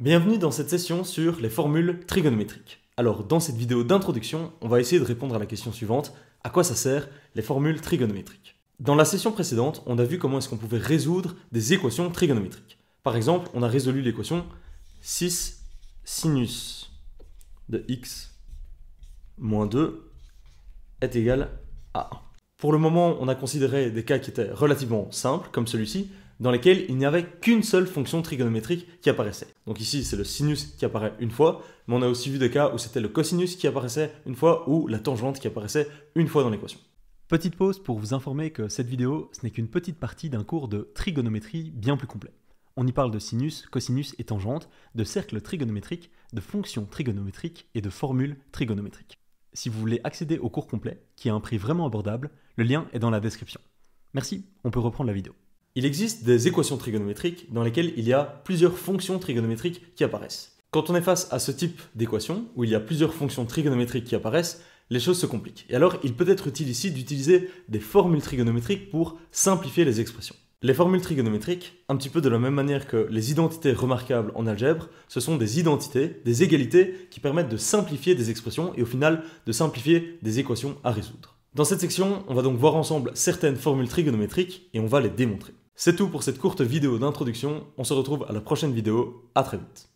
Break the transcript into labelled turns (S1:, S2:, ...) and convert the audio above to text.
S1: Bienvenue dans cette session sur les formules trigonométriques. Alors dans cette vidéo d'introduction, on va essayer de répondre à la question suivante: à quoi ça sert les formules trigonométriques? Dans la session précédente, on a vu comment est-ce qu'on pouvait résoudre des équations trigonométriques. Par exemple, on a résolu l'équation 6 sinus de x moins 2 est égal à 1. Pour le moment, on a considéré des cas qui étaient relativement simples, comme celui-ci, dans lesquels il n'y avait qu'une seule fonction trigonométrique qui apparaissait. Donc ici, c'est le sinus qui apparaît une fois, mais on a aussi vu des cas où c'était le cosinus qui apparaissait une fois ou la tangente qui apparaissait une fois dans l'équation.
S2: Petite pause pour vous informer que cette vidéo, ce n'est qu'une petite partie d'un cours de trigonométrie bien plus complet. On y parle de sinus, cosinus et tangente, de cercles trigonométriques, de fonctions trigonométriques et de formules trigonométriques. Si vous voulez accéder au cours complet, qui a un prix vraiment abordable, le lien est dans la description. Merci, on peut reprendre la vidéo.
S1: Il existe des équations trigonométriques dans lesquelles il y a plusieurs fonctions trigonométriques qui apparaissent. Quand on est face à ce type d'équation, où il y a plusieurs fonctions trigonométriques qui apparaissent, les choses se compliquent. Et alors, il peut être utile ici d'utiliser des formules trigonométriques pour simplifier les expressions. Les formules trigonométriques, un petit peu de la même manière que les identités remarquables en algèbre, ce sont des identités, des égalités qui permettent de simplifier des expressions et au final de simplifier des équations à résoudre. Dans cette section, on va donc voir ensemble certaines formules trigonométriques et on va les démontrer. C'est tout pour cette courte vidéo d'introduction, on se retrouve à la prochaine vidéo, à très vite.